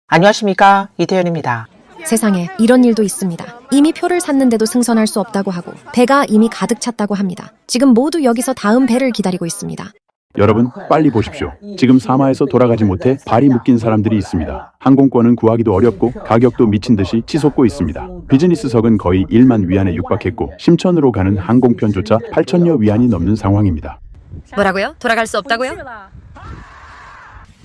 안녕하십니까, 이태현입니다. 세상에 이런 일도 있습니다. 이미 표를 샀는데도 승선할 수 없다고 하고 배가 이미 가득 찼다고 합니다. 지금 모두 여기서 다음 배를 기다리고 있습니다. 여러분 빨리 보십시오. 지금 사마에서 돌아가지 못해 발이 묶인 사람들이 있습니다. 항공권은 구하기도 어렵고 가격도 미친 듯이 치솟고 있습니다. 비즈니스석은 거의 1만 위안에 육박했고 심천으로 가는 항공편조차 8천여 위안이 넘는 상황입니다. 뭐라고요? 돌아갈 수 없다고요?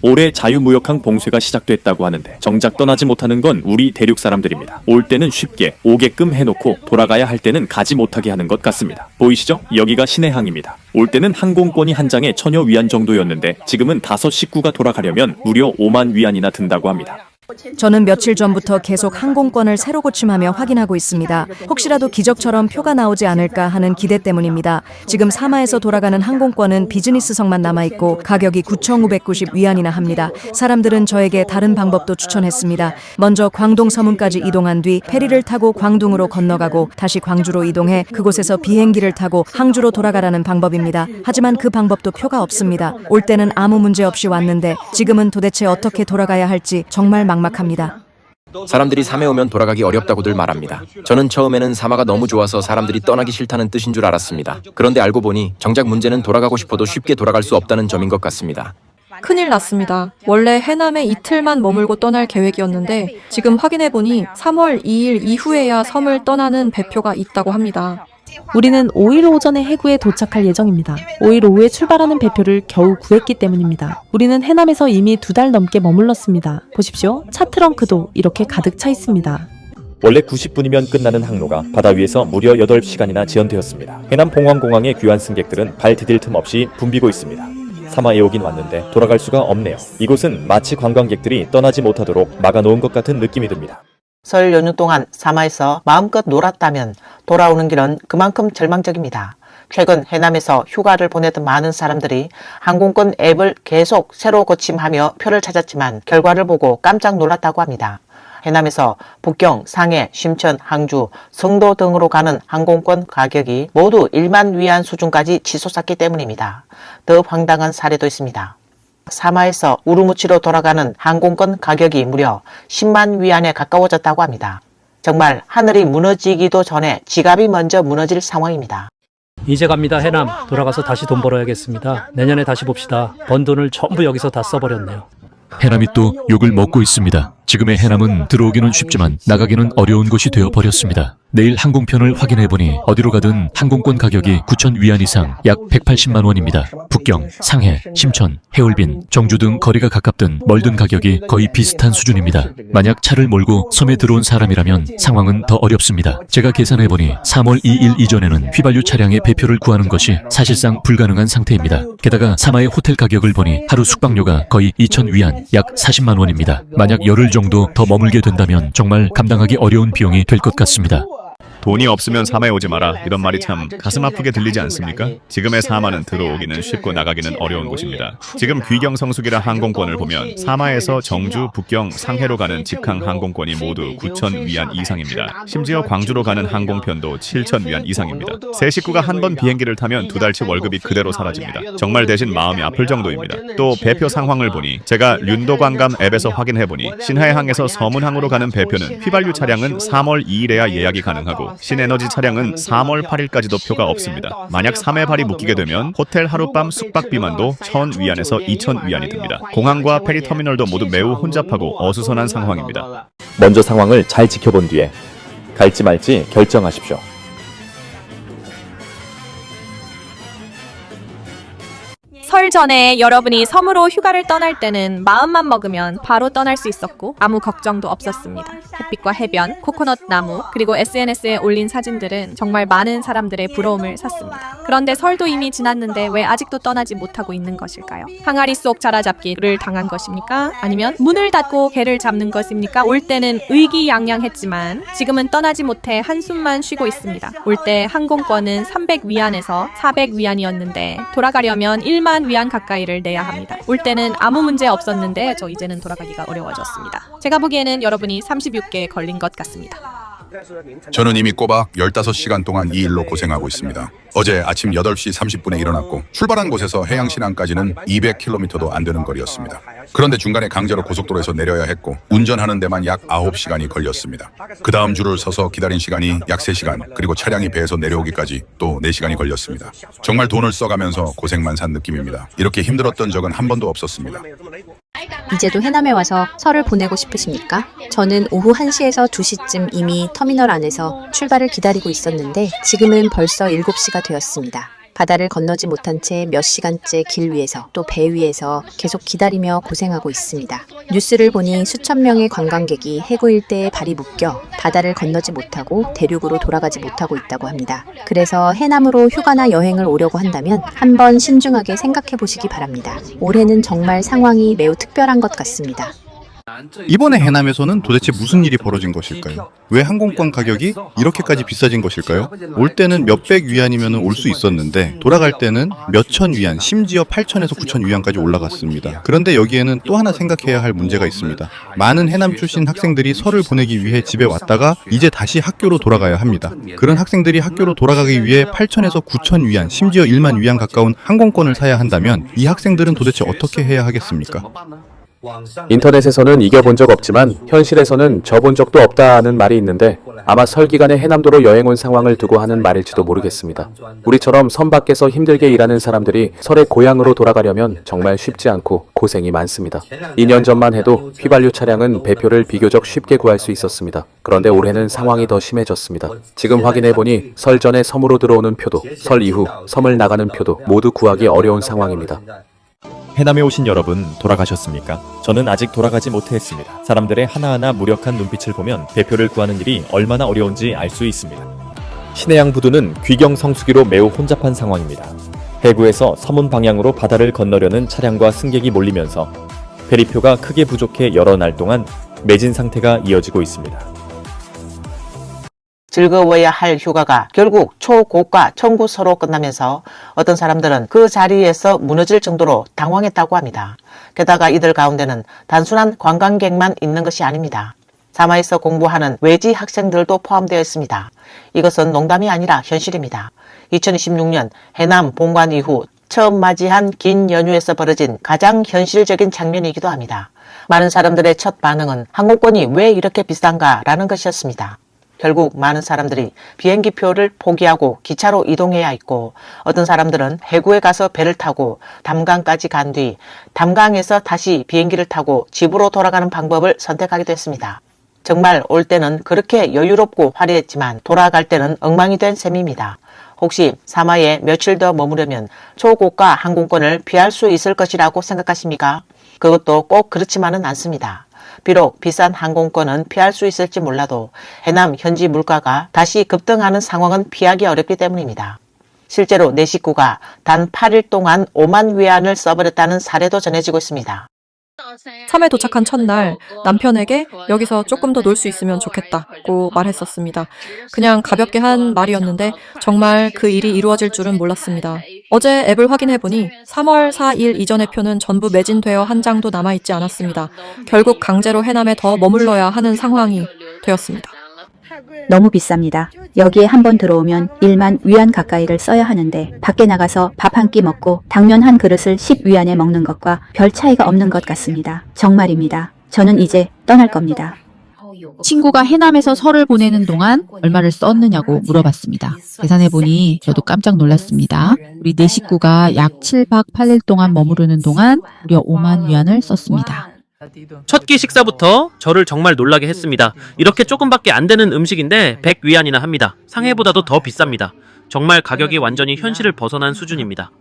올해 자유무역항 봉쇄가 시작됐다고 하는데 정작 떠나지 못하는 건 우리 대륙 사람들입니다. 올 때는 쉽게 오게끔 해놓고 돌아가야 할 때는 가지 못하게 하는 것 같습니다. 보이시죠? 여기가 신해항입니다. 올 때는 항공권이 한 장에 1000여 위안 정도였는데 지금은 5 식구가 돌아가려면 무려 5만 위안이나 든다고 합니다. 저는 며칠 전부터 계속 항공권을 새로 고침하며 확인하고 있습니다. 혹시라도 기적처럼 표가 나오지 않을까 하는 기대 때문입니다. 지금 사마에서 돌아가는 항공권은 비즈니스석만 남아있고 가격이 9,590 위안이나 합니다. 사람들은 저에게 다른 방법도 추천했습니다. 먼저 광동 서문까지 이동한 뒤 페리를 타고 광둥으로 건너가고 다시 광주로 이동해 그곳에서 비행기를 타고 항주로 돌아가라는 방법입니다. 하지만 그 방법도 표가 없습니다. 올 때는 아무 문제 없이 왔는데 지금은 도대체 어떻게 돌아가야 할지 정말 막막합니다. 사람들이 삼해 오면 돌아가기 어렵다고들 말합니다. 저는 처음에는 사마가 너무 좋아서 사람들이 떠나기 싫다는 뜻인 줄 알았습니다. 그런데 알고 보니 정작 문제는 돌아가고 싶어도 쉽게 돌아갈 수 없다는 점인 것 같습니다. 큰일 났습니다. 원래 해남에 이틀만 머물고 떠날 계획이었는데 지금 확인해보니 3월 2일 이후에야 섬을 떠나는 배표가 있다고 합니다. 우리는 5일 오전에 해구에 도착할 예정입니다. 5일 오후에 출발하는 배표를 겨우 구했기 때문입니다. 우리는 해남에서 이미 2달 넘게 머물렀습니다. 보십시오. 차 트렁크도 이렇게 가득 차 있습니다. 원래 90분이면 끝나는 항로가 바다 위에서 무려 8시간이나 지연되었습니다. 해남 봉황공항의 귀환 승객들은 발 디딜 틈 없이 붐비고 있습니다. 사마에 오긴 왔는데 돌아갈 수가 없네요. 이곳은 마치 관광객들이 떠나지 못하도록 막아놓은 것 같은 느낌이 듭니다. 설 연휴 동안 사마에서 마음껏 놀았다면 돌아오는 길은 그만큼 절망적입니다. 최근 해남에서 휴가를 보내던 많은 사람들이 항공권 앱을 계속 새로 고침하며 표를 찾았지만 결과를 보고 깜짝 놀랐다고 합니다. 해남에서 북경, 상해, 심천, 항주, 성도 등으로 가는 항공권 가격이 모두 1만 위안 수준까지 치솟았기 때문입니다. 더 황당한 사례도 있습니다. 사마에서 우루무치로 돌아가는 항공권 가격이 무려 10만 위안에 가까워졌다고 합니다. 정말 하늘이 무너지기도 전에 지갑이 먼저 무너질 상황입니다. 이제 갑니다. 해남. 돌아가서 다시 돈 벌어야겠습니다. 내년에 다시 봅시다. 번 돈을 전부 여기서 다 써버렸네요. 해남이 또 욕을 먹고 있습니다. 지금의 해남은 들어오기는 쉽지만 나가기는 어려운 곳이 되어버렸습니다. 내일 항공편을 확인해보니 어디로 가든 항공권 가격이 9천 위안 이상 약 180만 원입니다. 북경, 상해, 심천, 해올빈, 정주 등 거리가 가깝든 멀든 가격이 거의 비슷한 수준입니다. 만약 차를 몰고 섬에 들어온 사람이라면 상황은 더 어렵습니다. 제가 계산해보니 3월 2일 이전에는 휘발유 차량의 배표를 구하는 것이 사실상 불가능한 상태입니다. 게다가 사마의 호텔 가격을 보니 하루 숙박료가 거의 2천 위안, 약 40만 원입니다. 만약 열흘 정도 더 머물게 된다면 정말 감당하기 어려운 비용이 될 것 같습니다. 돈이 없으면 사마에 오지 마라, 이런 말이 참 가슴 아프게 들리지 않습니까? 지금의 사마는 들어오기는 쉽고 나가기는 어려운 곳입니다. 지금 귀경성수기라 항공권을 보면 사마에서 정주, 북경, 상해로 가는 직항 항공권이 모두 9천 위안 이상입니다. 심지어 광주로 가는 항공편도 7천 위안 이상입니다. 세 식구가 한 번 비행기를 타면 2달치 월급이 그대로 사라집니다. 정말 대신 마음이 아플 정도입니다. 또 배표 상황을 보니 제가 륜도관광 앱에서 확인해보니 신해항에서 서문항으로 가는 배표는 휘발유 차량은 3월 2일에야 예약이 가능하고 신에너지 차량은 3월 8일까지도 표가 없습니다. 만약 3회 발이 묶이게 되면 호텔 하룻밤 숙박비만도 1,000위안에서 2,000위안이 듭니다. 공항과 페리터미널도 모두 매우 혼잡하고 어수선한 상황입니다. 먼저 상황을 잘 지켜본 뒤에 갈지 말지 결정하십시오. 설 전에 여러분이 섬으로 휴가를 떠날 때는 마음만 먹으면 바로 떠날 수 있었고 아무 걱정도 없었습니다. 햇빛과 해변, 코코넛 나무, 그리고 SNS에 올린 사진들은 정말 많은 사람들의 부러움을 샀습니다. 그런데 설도 이미 지났는데 왜 아직도 떠나지 못하고 있는 것일까요? 항아리 속 자라잡기를 당한 것입니까? 아니면 문을 닫고 개를 잡는 것입니까? 올 때는 의기양양했지만 지금은 떠나지 못해 한숨만 쉬고 있습니다. 올 때 항공권은 300위안에서 400위안이었는데 돌아가려면 1만 위안 가까이를 내야 합니다. 올 때는 아무 문제 없었는데 저 이제는 돌아가기가 어려워졌습니다. 제가 보기에는 여러분이 36개에 걸린 것 같습니다. 저는 이미 꼬박 15시간 동안 이 일로 고생하고 있습니다. 어제 아침 8시 30분에 일어났고 출발한 곳에서 해양신항까지는 200km도 안 되는 거리였습니다. 그런데 중간에 강제로 고속도로에서 내려야 했고 운전하는 데만 약 9시간이 걸렸습니다. 그 다음 줄을 서서 기다린 시간이 약 3시간, 그리고 차량이 배에서 내려오기까지 또 4시간이 걸렸습니다. 정말 돈을 써가면서 고생만 산 느낌입니다. 이렇게 힘들었던 적은 한 번도 없었습니다. 이제도 해남에 와서 설을 보내고 싶으십니까? 저는 오후 1시에서 2시쯤 이미 터미널 안에서 출발을 기다리고 있었는데 지금은 벌써 7시가 되었습니다. 바다를 건너지 못한 채 몇 시간째 길 위에서 또 배 위에서 계속 기다리며 고생하고 있습니다. 뉴스를 보니 수천 명의 관광객이 해구 일대에 발이 묶여 바다를 건너지 못하고 대륙으로 돌아가지 못하고 있다고 합니다. 그래서 해남으로 휴가나 여행을 오려고 한다면 한번 신중하게 생각해 보시기 바랍니다. 올해는 정말 상황이 매우 특별한 것 같습니다. 이번에 해남에서는 도대체 무슨 일이 벌어진 것일까요? 왜 항공권 가격이 이렇게까지 비싸진 것일까요? 올 때는 몇백 위안이면 올 수 있었는데 돌아갈 때는 몇천 위안, 심지어 8천에서 9천 위안까지 올라갔습니다. 그런데 여기에는 또 하나 생각해야 할 문제가 있습니다. 많은 해남 출신 학생들이 설을 보내기 위해 집에 왔다가 이제 다시 학교로 돌아가야 합니다. 그런 학생들이 학교로 돌아가기 위해 8천에서 9천 위안, 심지어 1만 위안 가까운 항공권을 사야 한다면 이 학생들은 도대체 어떻게 해야 하겠습니까? 인터넷에서는 이겨본 적 없지만 현실에서는 져본 적도 없다는 말이 있는데 아마 설 기간에 해남도로 여행 온 상황을 두고 하는 말일지도 모르겠습니다. 우리처럼 섬 밖에서 힘들게 일하는 사람들이 설에 고향으로 돌아가려면 정말 쉽지 않고 고생이 많습니다. 2년 전만 해도 휘발유 차량은 배표를 비교적 쉽게 구할 수 있었습니다. 그런데 올해는 상황이 더 심해졌습니다. 지금 확인해보니 설 전에 섬으로 들어오는 표도, 설 이후 섬을 나가는 표도 모두 구하기 어려운 상황입니다. 해남에 오신 여러분 돌아가셨습니까? 저는 아직 돌아가지 못했습니다. 사람들의 하나하나 무력한 눈빛을 보면 배표를 구하는 일이 얼마나 어려운지 알 수 있습니다. 신해양 부두는 귀경 성수기로 매우 혼잡한 상황입니다. 해구에서 서문 방향으로 바다를 건너려는 차량과 승객이 몰리면서 페리표가 크게 부족해 여러 날 동안 매진 상태가 이어지고 있습니다. 즐거워야 할 휴가가 결국 초고가 청구서로 끝나면서 어떤 사람들은 그 자리에서 무너질 정도로 당황했다고 합니다. 게다가 이들 가운데는 단순한 관광객만 있는 것이 아닙니다. 사마에서 공부하는 외지 학생들도 포함되어 있습니다. 이것은 농담이 아니라 현실입니다. 2026년 해남 본관 이후 처음 맞이한 긴 연휴에서 벌어진 가장 현실적인 장면이기도 합니다. 많은 사람들의 첫 반응은 항공권이 왜 이렇게 비싼가라는 것이었습니다. 결국 많은 사람들이 비행기표를 포기하고 기차로 이동해야 했고 어떤 사람들은 해구에 가서 배를 타고 담강까지 간 뒤 담강에서 다시 비행기를 타고 집으로 돌아가는 방법을 선택하기도 했습니다. 정말 올 때는 그렇게 여유롭고 화려했지만 돌아갈 때는 엉망이 된 셈입니다. 혹시 사마에 며칠 더 머무르면 초고가 항공권을 피할 수 있을 것이라고 생각하십니까? 그것도 꼭 그렇지만은 않습니다. 비록 비싼 항공권은 피할 수 있을지 몰라도 해남 현지 물가가 다시 급등하는 상황은 피하기 어렵기 때문입니다. 실제로 내 식구가 단 8일 동안 5만 위안을 써버렸다는 사례도 전해지고 있습니다. 섬에 도착한 첫날 남편에게 여기서 조금 더 놀 수 있으면 좋겠다고 말했었습니다. 그냥 가볍게 한 말이었는데 정말 그 일이 이루어질 줄은 몰랐습니다. 어제 앱을 확인해보니 3월 4일 이전의 표는 전부 매진되어 한 장도 남아있지 않았습니다. 결국 강제로 해남에 더 머물러야 하는 상황이 되었습니다. 너무 비쌉니다. 여기에 한번 들어오면 1만 위안 가까이를 써야 하는데 밖에 나가서 밥 한 끼 먹고 당면 한 그릇을 10위안에 먹는 것과 별 차이가 없는 것 같습니다. 정말입니다. 저는 이제 떠날 겁니다. 친구가 해남에서 설을 보내는 동안 얼마를 썼느냐고 물어봤습니다. 계산해보니 저도 깜짝 놀랐습니다. 우리 네 식구가 약 7박 8일 동안 머무르는 동안 무려 5만 위안을 썼습니다. 첫 끼 식사부터 저를 정말 놀라게 했습니다. 이렇게 조금밖에 안 되는 음식인데 100위안이나 합니다. 상해보다도 더 비쌉니다. 정말 가격이 완전히 현실을 벗어난 수준입니다.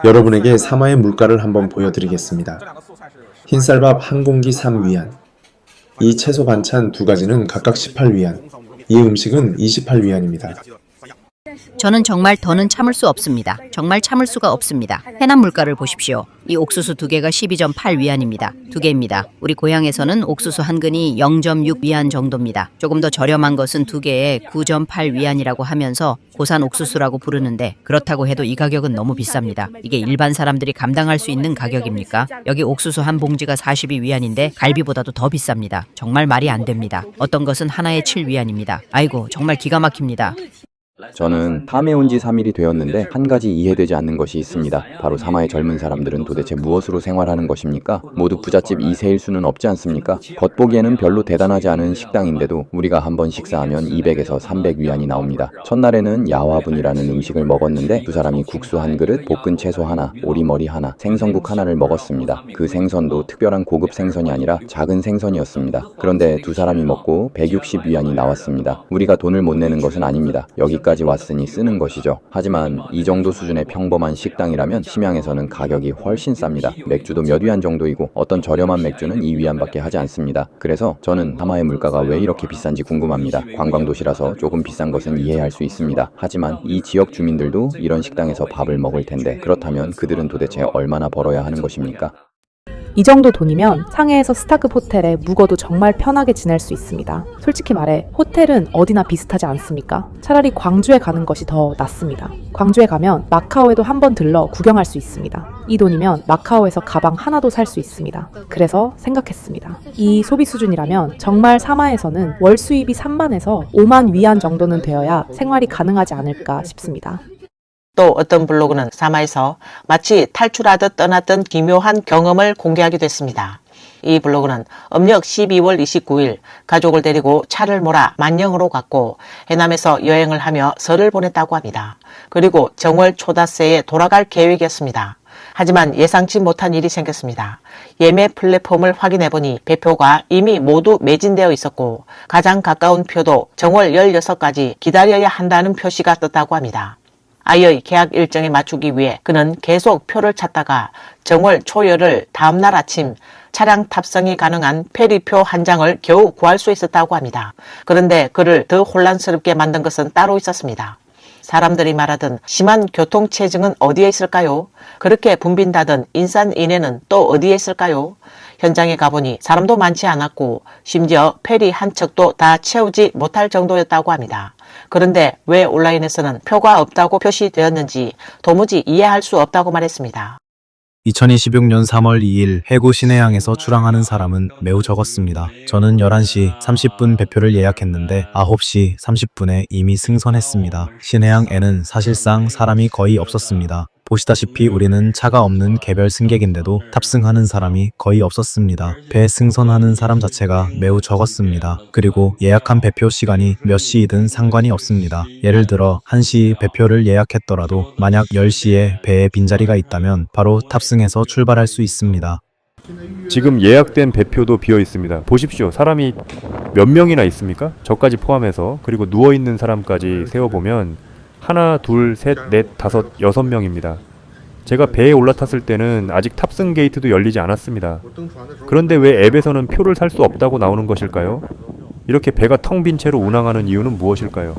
여러분에게 사마의 물가를 한번 보여드리겠습니다. 흰쌀밥 한 공기 3위안, 이 채소 반찬 두 가지는 각각 18위안, 이 음식은 28위안입니다. 저는 정말 더는 참을 수 없습니다. 정말 참을 수가 없습니다. 해남 물가를 보십시오. 이 옥수수 2개가 12.8위안입니다. 2개입니다. 우리 고향에서는 옥수수 한 근이 0.6위안 정도입니다. 조금 더 저렴한 것은 2개에 9.8위안이라고 하면서 고산 옥수수라고 부르는데 그렇다고 해도 이 가격은 너무 비쌉니다. 이게 일반 사람들이 감당할 수 있는 가격입니까? 여기 옥수수 한 봉지가 42위안인데 갈비보다도 더 비쌉니다. 정말 말이 안 됩니다. 어떤 것은 하나에 7위안입니다. 아이고 정말 기가 막힙니다. 저는 사마에 온 지 3일이 되었는데 한 가지 이해되지 않는 것이 있습니다. 바로 사마의 젊은 사람들은 도대체 무엇으로 생활하는 것입니까? 모두 부잣집 2세일 수는 없지 않습니까? 겉보기에는 별로 대단하지 않은 식당인데도 우리가 한번 식사하면 200에서 300위안이 나옵니다. 첫날에는 야화분이라는 음식을 먹었는데 두 사람이 국수 한 그릇, 볶은 채소 하나, 오리머리 하나, 생선국 하나를 먹었습니다. 그 생선도 특별한 고급 생선이 아니라 작은 생선이었습니다. 그런데 두 사람이 먹고 160위안이 나왔습니다. 우리가 돈을 못 내는 것은 아닙니다. 여기까지 왔으니 쓰는 것이죠. 하지만 이 정도 수준의 평범한 식당이라면 심양에서는 가격이 훨씬 쌉니다. 맥주도 몇 위안 정도이고 어떤 저렴한 맥주는 2위안밖에 하지 않습니다. 그래서 저는 사마의 물가가 왜 이렇게 비싼지 궁금합니다. 관광도시라서 조금 비싼 것은 이해할 수 있습니다. 하지만 이 지역 주민들도 이런 식당에서 밥을 먹을 텐데 그렇다면 그들은 도대체 얼마나 벌어야 하는 것입니까? 이 정도 돈이면 상해에서 스타급 호텔에 묵어도 정말 편하게 지낼 수 있습니다. 솔직히 말해 호텔은 어디나 비슷하지 않습니까? 차라리 광주에 가는 것이 더 낫습니다. 광주에 가면 마카오에도 한번 들러 구경할 수 있습니다. 이 돈이면 마카오에서 가방 하나도 살 수 있습니다. 그래서 생각했습니다. 이 소비 수준이라면 정말 사마에서는 월 수입이 3만에서 5만 위안 정도는 되어야 생활이 가능하지 않을까 싶습니다. 또 어떤 블로그는 사마에서 마치 탈출하듯 떠났던 기묘한 경험을 공개하기도 했습니다. 이 블로그는 음력 12월 29일 가족을 데리고 차를 몰아 만영으로 갔고 해남에서 여행을 하며 설을 보냈다고 합니다. 그리고 정월 초다새에 돌아갈 계획이었습니다. 하지만 예상치 못한 일이 생겼습니다. 예매 플랫폼을 확인해보니 배표가 이미 모두 매진되어 있었고 가장 가까운 표도 정월 16까지 기다려야 한다는 표시가 떴다고 합니다. 아이의 계약 일정에 맞추기 위해 그는 계속 표를 찾다가 정월 초열을 다음날 아침 차량 탑승이 가능한 페리표 한 장을 겨우 구할 수 있었다고 합니다. 그런데 그를 더 혼란스럽게 만든 것은 따로 있었습니다. 사람들이 말하던 심한 교통체증은 어디에 있을까요? 그렇게 붐빈다던 인산인해는 또 어디에 있을까요? 현장에 가보니 사람도 많지 않았고 심지어 페리 한 척도 다 채우지 못할 정도였다고 합니다. 그런데 왜 온라인에서는 표가 없다고 표시되었는지 도무지 이해할 수 없다고 말했습니다. 2026년 3월 2일 해구 신해항에서 출항하는 사람은 매우 적었습니다. 저는 11시 30분 배표를 예약했는데 9시 30분에 이미 승선했습니다. 신해항에는 사실상 사람이 거의 없었습니다. 보시다시피 우리는 차가 없는 개별 승객인데도 탑승하는 사람이 거의 없었습니다. 배 승선하는 사람 자체가 매우 적었습니다. 그리고 예약한 배표 시간이 몇 시이든 상관이 없습니다. 예를 들어 1시 배표를 예약했더라도 만약 10시에 배에 빈자리가 있다면 바로 탑승해서 출발할 수 있습니다. 지금 예약된 배표도 비어 있습니다. 보십시오. 사람이 몇 명이나 있습니까? 저까지 포함해서. 그리고 누워있는 사람까지 세어보면 하나, 둘, 셋, 넷, 다섯, 6명입니다. 제가 배에 올라탔을 때는 아직 탑승 게이트도 열리지 않았습니다. 그런데 왜 앱에서는 표를 살 수 없다고 나오는 것일까요? 이렇게 배가 텅 빈 채로 운항하는 이유는 무엇일까요?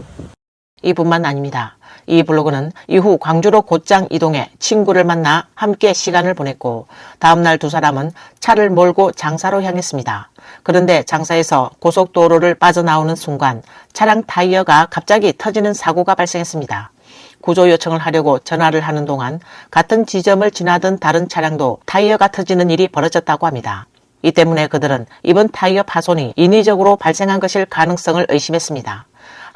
이뿐만 아닙니다. 이 블로그는 이후 광주로 곧장 이동해 친구를 만나 함께 시간을 보냈고 다음날 두 사람은 차를 몰고 장사로 향했습니다. 그런데 장사에서 고속도로를 빠져나오는 순간 차량 타이어가 갑자기 터지는 사고가 발생했습니다. 구조 요청을 하려고 전화를 하는 동안 같은 지점을 지나던 다른 차량도 타이어가 터지는 일이 벌어졌다고 합니다. 이 때문에 그들은 이번 타이어 파손이 인위적으로 발생한 것일 가능성을 의심했습니다.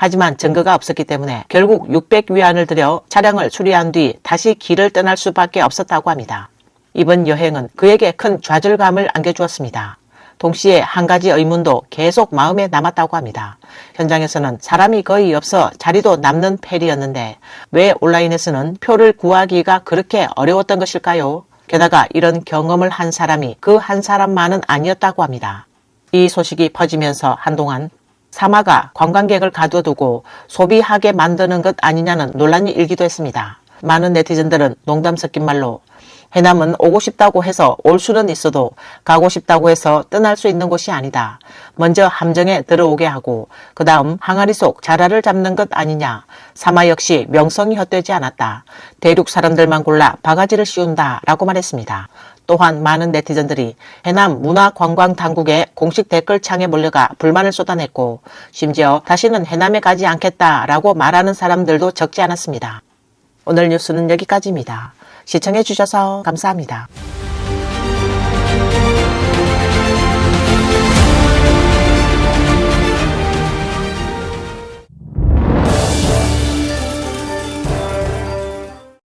하지만 증거가 없었기 때문에 결국 600위안을 들여 차량을 수리한 뒤 다시 길을 떠날 수밖에 없었다고 합니다. 이번 여행은 그에게 큰 좌절감을 안겨주었습니다. 동시에 한 가지 의문도 계속 마음에 남았다고 합니다. 현장에서는 사람이 거의 없어 자리도 남는 페리였는데 왜 온라인에서는 표를 구하기가 그렇게 어려웠던 것일까요? 게다가 이런 경험을 한 사람이 그 한 사람만은 아니었다고 합니다. 이 소식이 퍼지면서 한동안 사마가 관광객을 가둬두고 소비하게 만드는 것 아니냐는 논란이 일기도 했습니다. 많은 네티즌들은 농담 섞인 말로 해남은 오고 싶다고 해서 올 수는 있어도 가고 싶다고 해서 떠날 수 있는 곳이 아니다. 먼저 함정에 들어오게 하고 그 다음 항아리 속 자라를 잡는 것 아니냐. 사마 역시 명성이 헛되지 않았다. 대륙 사람들만 골라 바가지를 씌운다 라고 말했습니다. 또한 많은 네티즌들이 해남 문화관광당국의 공식 댓글창에 몰려가 불만을 쏟아냈고 심지어 다시는 해남에 가지 않겠다라고 말하는 사람들도 적지 않았습니다. 오늘 뉴스는 여기까지입니다. 시청해주셔서 감사합니다.